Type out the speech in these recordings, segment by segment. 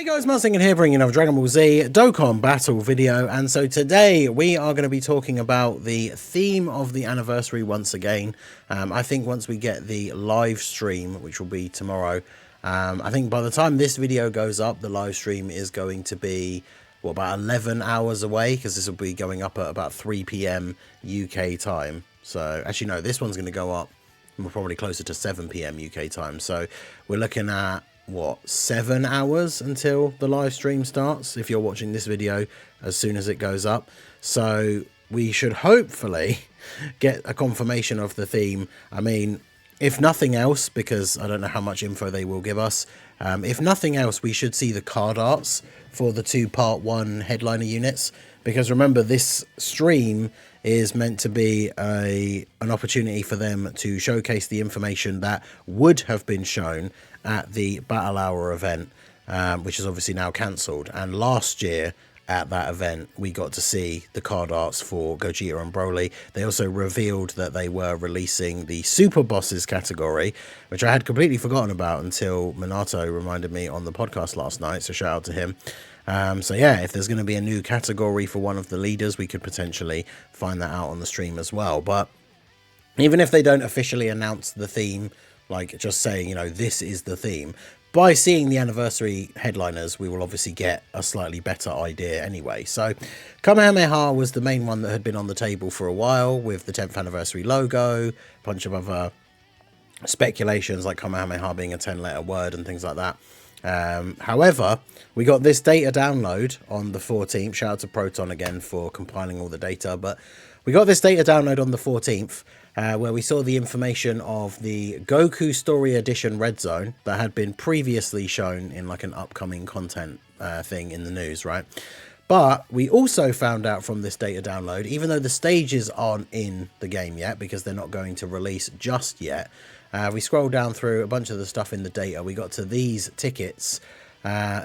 Hey guys, Mustang here bringing another Dragon Ball Z Dokkan battle video, and so today we are going to be talking about the theme of the anniversary once again. I think once we get the live stream, which will be tomorrow, I think by the time this video goes up, the live stream is going to be, what, about 11 hours away, because this will be going up at about 3 PM UK time. So, actually no, this one's going to go up probably closer to 7 PM UK time. So, we're looking at what, 7 hours until the live stream starts if you're watching this video as soon as it goes up. So we should hopefully get a confirmation of the theme. I mean, if nothing else, because I don't know how much info they will give us, if nothing else, we should see the card arts for the two part 1 headliner units, because remember, this stream is meant to be an opportunity for them to showcase the information that would have been shown at the Battle Hour event, which is obviously now cancelled. And last year at that event, we got to see the card arts for Gogeta and Broly. They also revealed that they were releasing the Super Bosses category, which I had completely forgotten about until Minato reminded me on the podcast last night, so shout out to him. So yeah, if there's going to be a new category for one of the leaders, we could potentially find that out on the stream as well. But even if they don't officially announce the theme, like just saying, you know, this is the theme, by seeing the anniversary headliners, we will obviously get a slightly better idea anyway. So Kamehameha was the main one that had been on the table for a while, with the 10th anniversary logo, a bunch of other speculations like Kamehameha being a 10-letter word and things like that. However, we got this data download on the 14th. Shout out to Proton again for compiling all the data. But we got this data download on the 14th, where we saw the information of the Goku Story Edition Red Zone that had been previously shown in like an upcoming content thing in the news, right? But we also found out from this data download, even though the stages aren't in the game yet because they're not going to release just yet, we scrolled down through a bunch of the stuff in the data. We got to these tickets.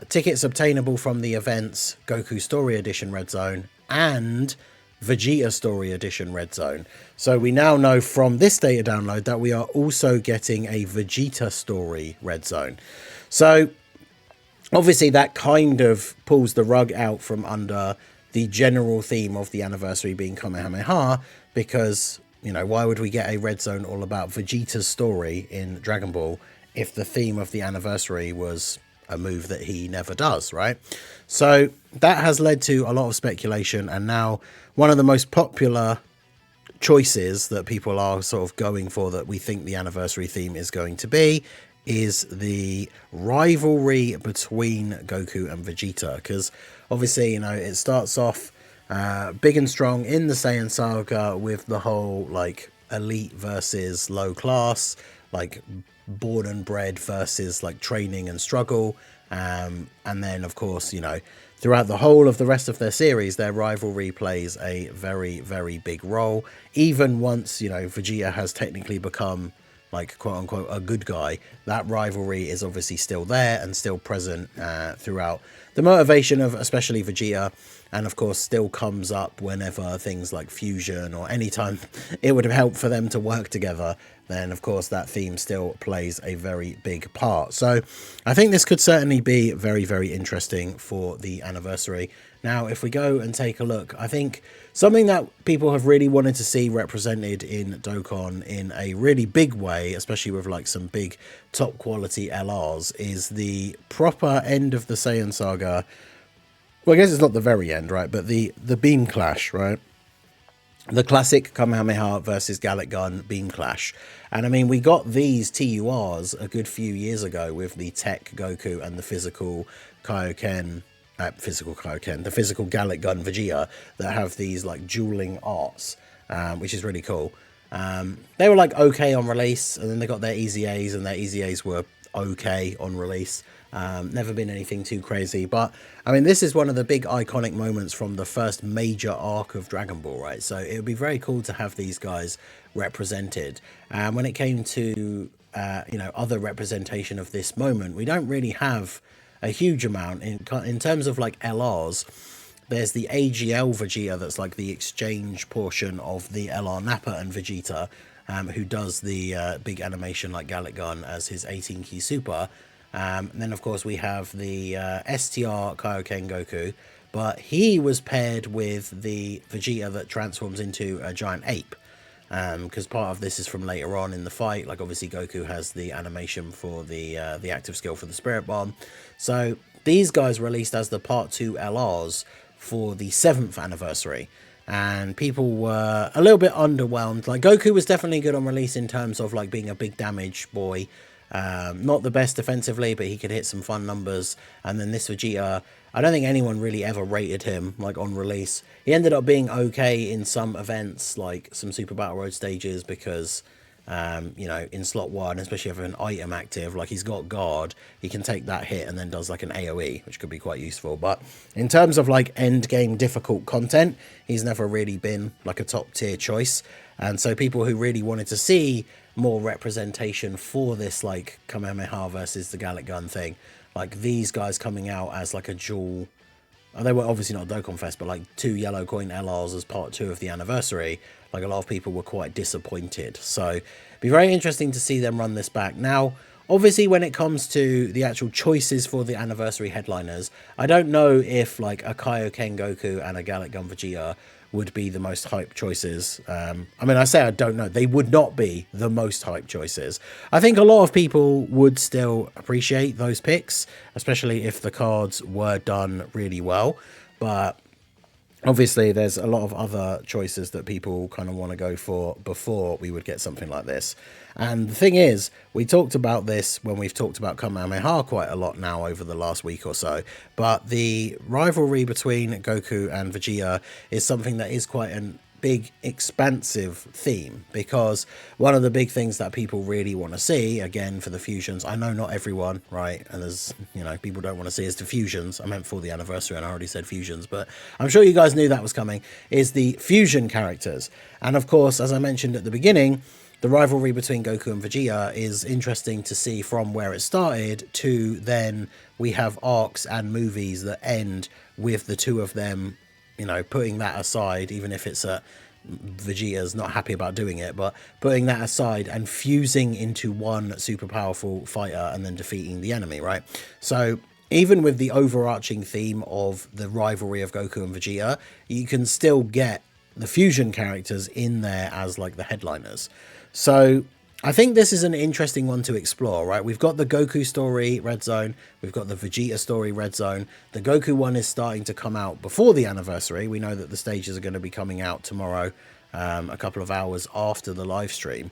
Tickets obtainable from the events Goku Story Edition Red Zone and Vegeta Story Edition Red Zone. So we now know from this data download that we are also getting a Vegeta Story Red Zone. So obviously that kind of pulls the rug out from under the general theme of the anniversary being Kamehameha, because, you know, why would we get a Red Zone all about Vegeta's story in Dragon Ball if the theme of the anniversary was a move that he never does, right? So that has led to a lot of speculation, and now one of the most popular choices that people are sort of going for, that we think the anniversary theme is going to be, is the rivalry between Goku and Vegeta. Because obviously, you know, it starts off big and strong in the Saiyan saga with the whole like elite versus low class, like born and bred versus like training and struggle, and then of course, you know, throughout the whole of the rest of their series, their rivalry plays a very, very big role. Even once, you know, Vegeta has technically become like quote unquote a good guy, that rivalry is obviously still there and still present throughout the motivation of especially Vegeta, and of course still comes up whenever things like fusion or anytime it would have helped for them to work together, then of course that theme still plays a very big part. So I think this could certainly be very, very interesting for the anniversary. Now, if we go and take a look, I think something that people have really wanted to see represented in Dokkan in a really big way, especially with like some big top quality LRs, is the proper end of the Saiyan saga. Well, I guess it's not the very end, right? But the beam clash, right? The classic Kamehameha versus Gallic Gun beam clash. And I mean, we got these TURs a good few years ago with the Tech Goku and the physical Kaioken, the physical Gallic Gun Vegeta, that have these like dueling arts, which is really cool. They were like okay on release, and then they got their EZAs, and their EZAs were okay on release. Never been anything too crazy, but I mean, this is one of the big iconic moments from the first major arc of Dragon Ball, right? So it would be very cool to have these guys represented. When it came to you know, other representation of this moment, we don't really have a huge amount in terms of like LRs. There's the AGL Vegeta, that's like the exchange portion of the LR Nappa and Vegeta, who does the big animation like Gallic Gun as his 18 key super. And then, of course, we have the STR Kaioken Goku, but he was paired with the Vegeta that transforms into a giant ape. Because part of this is from later on in the fight. Like, obviously, Goku has the animation for the active skill for the Spirit Bomb. So these guys released as the Part 2 LRs for the 7th anniversary. And people were a little bit underwhelmed. Like, Goku was definitely good on release in terms of, like, being a big damage boy. Not the best defensively, but he could hit some fun numbers. And then this Vegeta, I don't think anyone really ever rated him, like, on release. He ended up being okay in some events, like some Super Battle Road stages, because, you know, in slot 1, especially if you have an item active, like he's got guard, he can take that hit and then does like an AoE, which could be quite useful. But in terms of like end game difficult content, he's never really been like a top tier choice. And so people who really wanted to see more representation for this like Kamehameha versus the Gallic Gun thing, like these guys coming out as like a dual, they were obviously not Dokkan Fest, but like 2 yellow coin LRs as part 2 of the anniversary, like a lot of people were quite disappointed. So it'd be very interesting to see them run this back. Now, obviously, when it comes to the actual choices for the anniversary headliners, I don't know if like a Kaioken Goku and a Gallic Gun Vegeta would be the most hype choices. I mean, I say I don't know. They would not be the most hype choices. I think a lot of people would still appreciate those picks, especially if the cards were done really well. But obviously, there's a lot of other choices that people kind of want to go for before we would get something like this. And the thing is, we talked about this when we've talked about Kamehameha quite a lot now over the last week or so. But the rivalry between Goku and Vegeta is something that is quite a big, expansive theme, because one of the big things that people really want to see, again, for the fusions, I know not everyone, right, and there's, you know, people don't want to see is the fusions. I meant for the anniversary and I already said fusions, but I'm sure you guys knew that was coming, is the fusion characters. And of course, as I mentioned at the beginning, the rivalry between Goku and Vegeta is interesting to see from where it started to then we have arcs and movies that end with the two of them, you know, putting that aside, even if it's Vegeta's not happy about doing it, but putting that aside and fusing into one super powerful fighter and then defeating the enemy, right? So even with the overarching theme of the rivalry of Goku and Vegeta, you can still get the fusion characters in there as like the headliners. So I think this is an interesting one to explore, right? We've got the Goku story, Red Zone. We've got the Vegeta story, Red Zone. The Goku one is starting to come out before the anniversary. We know that the stages are going to be coming out tomorrow, a couple of hours after the live stream.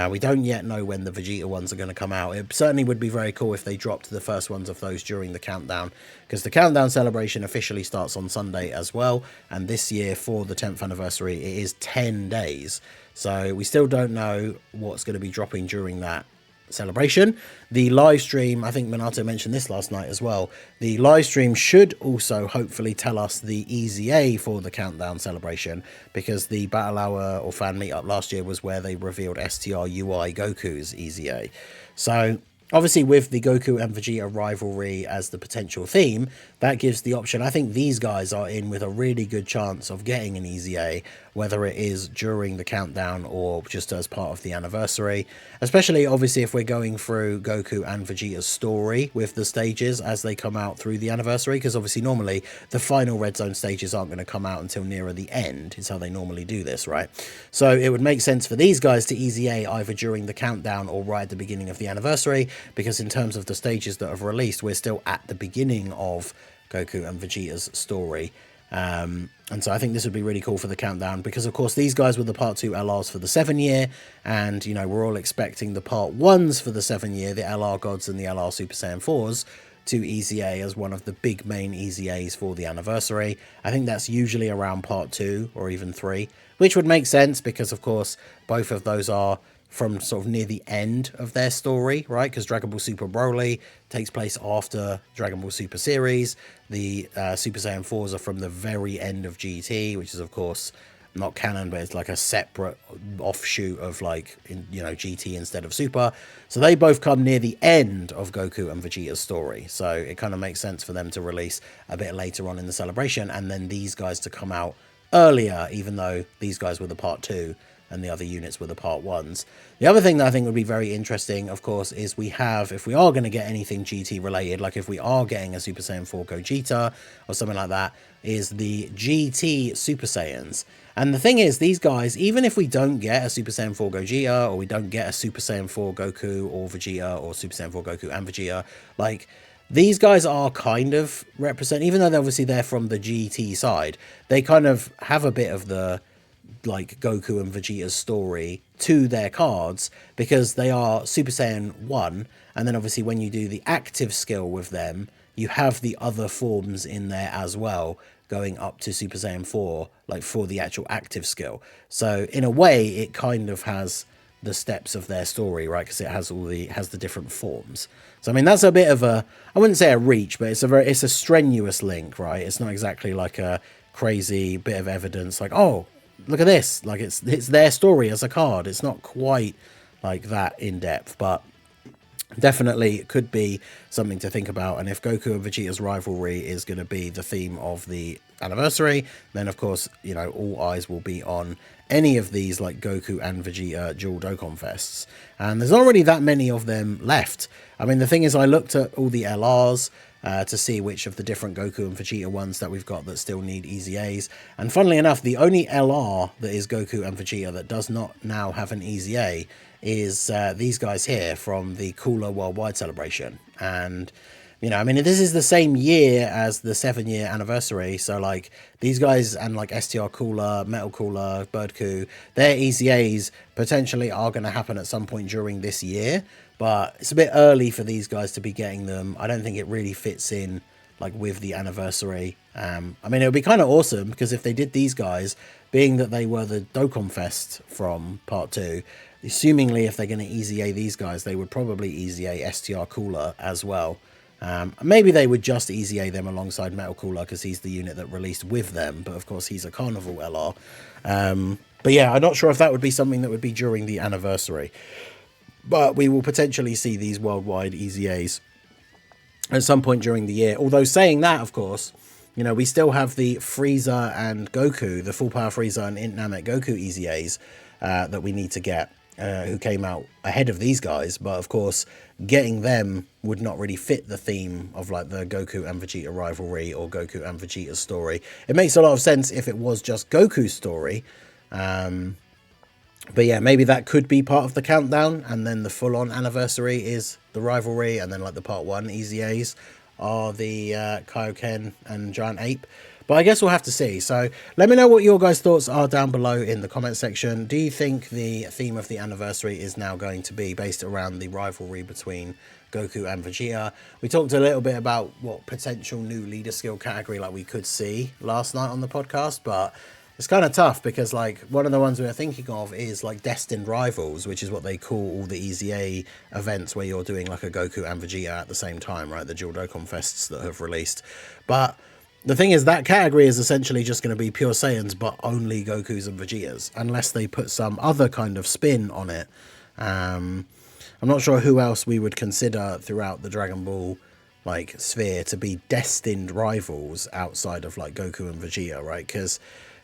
We don't yet know when the Vegeta ones are going to come out. It certainly would be very cool if they dropped the first ones of those during the countdown, because the countdown celebration officially starts on Sunday as well. And this year, for the 10th anniversary, it is 10 days. So we still don't know what's going to be dropping during that celebration. The live stream, I think Minato mentioned this last night as well, the live stream should also hopefully tell us the EZA for the countdown celebration, because the battle hour or fan meetup last year was where they revealed STR UI Goku's EZA. So obviously with the Goku and Vegeta rivalry as the potential theme, that gives the option. I think these guys are in with a really good chance of getting an EZA, whether it is during the countdown or just as part of the anniversary, especially obviously if we're going through Goku and Vegeta's story with the stages as they come out through the anniversary, because obviously normally the final Red Zone stages aren't going to come out until nearer the end, is how they normally do this, right? So it would make sense for these guys to EZA either during the countdown or right at the beginning of the anniversary, because in terms of the stages that have released, we're still at the beginning of Goku and Vegeta's story. And so I think this would be really cool for the countdown, because of course these guys were the part 2 LRs for the 7 year, and you know, we're all expecting the part 1s for the 7 year, the LR Gods and the LR Super Saiyan 4s, to EZA as one of the big main EZAs for the anniversary. I think that's usually around part 2 or even 3, which would make sense because of course both of those are from sort of near the end of their story, right? Because Dragon Ball Super Broly takes place after Dragon Ball Super series. The Super Saiyan 4s are from the very end of GT, which is of course not canon, but it's like a separate offshoot of like, you know, GT instead of Super. So they both come near the end of Goku and Vegeta's story. So it kind of makes sense for them to release a bit later on in the celebration, and then these guys to come out earlier, even though these guys were the part 2 and the other units were the part 1s. The other thing that I think would be very interesting, of course, is we have, if we are going to get anything GT related, like if we are getting a Super Saiyan 4 Gogeta or something like that, is the GT Super Saiyans. And the thing is, these guys, even if we don't get a Super Saiyan 4 Gogeta, or we don't get a Super Saiyan 4 Goku or Vegeta, or Super Saiyan 4 Goku and Vegeta, like, these guys are kind of represent, even though they're from the GT side, they kind of have a bit of the, like, Goku and Vegeta's story to their cards, because they are Super Saiyan 1, and then obviously when you do the active skill with them, you have the other forms in there as well, going up to Super Saiyan 4, like, for the actual active skill. So in a way, it kind of has the steps of their story, right? Because it has the different forms. So I mean, that's a bit of a, I wouldn't say a reach, but it's a strenuous link, right? It's not exactly like a crazy bit of evidence, like, oh, look at this, like it's their story as a card. It's not quite like that in depth, but definitely it could be something to think about. And if Goku and Vegeta's rivalry is going to be the theme of the anniversary, then of course, you know, all eyes will be on any of these, like Goku and Vegeta dual Dokkan Fests. And there's not really that many of them left. I mean, the thing is, I looked at all the LRs to see which of the different Goku and Vegeta ones that we've got that still need EZAs. And funnily enough, the only LR that is Goku and Vegeta that does not now have an EZA is these guys here from the Cooler Worldwide celebration. And, you know, I mean, this is the same year as the 7-year anniversary. So, like, these guys and, like, STR Cooler, Metal Cooler, Birdku, their EZAs potentially are going to happen at some point during this year. But it's a bit early for these guys to be getting them. I don't think it really fits in, like, with the anniversary. I mean, it would be kind of awesome, because if they did these guys, being that they were the Dokkan Fest from Part 2, assumingly if they're going to EZA these guys, they would probably EZA STR Cooler as well. Maybe they would just EZA them alongside Metal Cooler, because he's the unit that released with them, but of course he's a Carnival LR. But yeah, I'm not sure if that would be something that would be during the anniversary. But we will potentially see these worldwide EZAs at some point during the year. Although saying that, of course, you know, we still have the Frieza and Goku, the Full Power Frieza and Int Namek Goku EZAs that we need to get, who came out ahead of these guys. But of course, getting them would not really fit the theme of, like, the Goku and Vegeta rivalry or Goku and Vegeta's story. It makes a lot of sense if it was just Goku's story. But yeah, maybe that could be part of the countdown, and then the full-on anniversary is the rivalry, and then, like, the part 1 EZAs are the Kaioken and Giant Ape. But I guess we'll have to see. So let me know what your guys' thoughts are down below in the comment section. Do you think the theme of the anniversary is now going to be based around the rivalry between Goku and Vegeta? We talked a little bit about what potential new leader skill category, like, we could see last night on the podcast, but it's kind of tough, because, like, one of the ones we're thinking of is, like, Destined Rivals, which is what they call all the EZA events where you're doing, like, a Goku and Vegeta at the same time, right? The dual Dokkan Fests that have released. But the thing is, that category is essentially just going to be pure Saiyans, but only Gokus and Vegetas, unless they put some other kind of spin on it. I'm not sure who else we would consider throughout the Dragon Ball, like, sphere to be destined rivals outside of, like, Goku and Vegeta, right? Because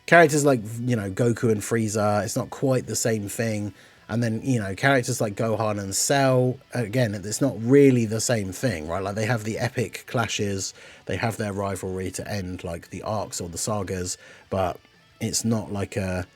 characters like, you know, Goku and Frieza, it's not quite the same thing. And then, you know, characters like Gohan and Cell, again, it's not really the same thing, right? Like, they have the epic clashes, they have their rivalry to end, like, the arcs or the sagas, but it's not like a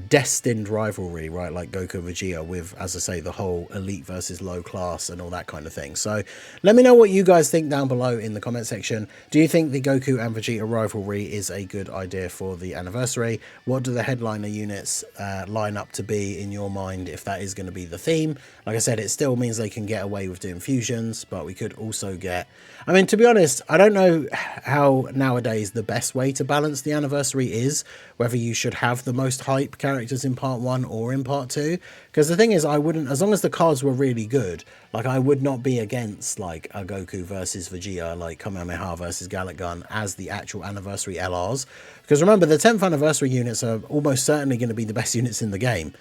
destined rivalry, right? Like Goku and Vegeta with, as I say, the whole elite versus low class and all that kind of thing. So let me know what you guys think down below in the comment section. Do you think the Goku and Vegeta rivalry is a good idea for the anniversary? What do the headliner units line up to be in your mind if that is going to be the theme? Like I said, it still means they can get away with doing fusions, but we could also get, I mean, to be honest, I don't know how nowadays the best way to balance the anniversary is, whether you should have the most hype characters in part 1 or in part 2, because the thing is, I wouldn't, as long as the cards were really good, like, I would not be against, like, a Goku versus Vegeta, like Kamehameha versus Gallic Gun as the actual anniversary LRs, because remember, the 10th anniversary units are almost certainly going to be the best units in the game.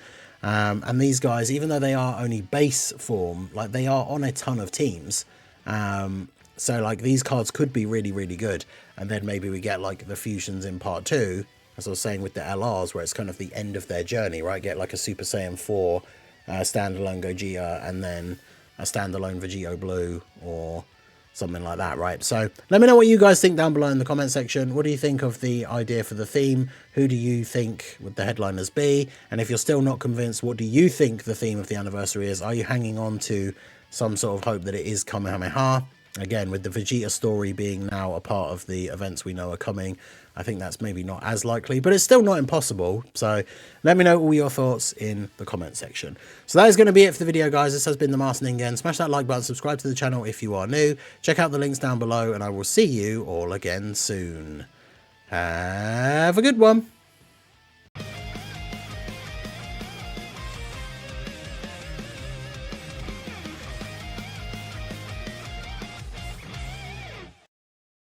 And these guys, even though they are only base form, like, they are on a ton of teams. So, like, these cards could be really, really good. And then maybe we get, like, the fusions in part 2. as I was saying with the LRs, where it's kind of the end of their journey, right? Get like a Super Saiyan 4 standalone Gogeta, and then a standalone Vegito Blue, or something like that, right? So let me know what you guys think down below in the comment section. What do you think of the idea for the theme? Who do you think would the headliners be? And if you're still not convinced, what do you think the theme of the anniversary is? Are you hanging on to some sort of hope that it is Kamehameha? Again, with the Vegeta story being now a part of the events we know are coming, I think that's maybe not as likely, but it's still not impossible. So let me know all your thoughts in the comment section. So that is going to be it for the video, guys. This has been the Master Ningen. Smash that like button, subscribe to the channel if you are new. Check out the links down below, and I will see you all again soon. Have a good one.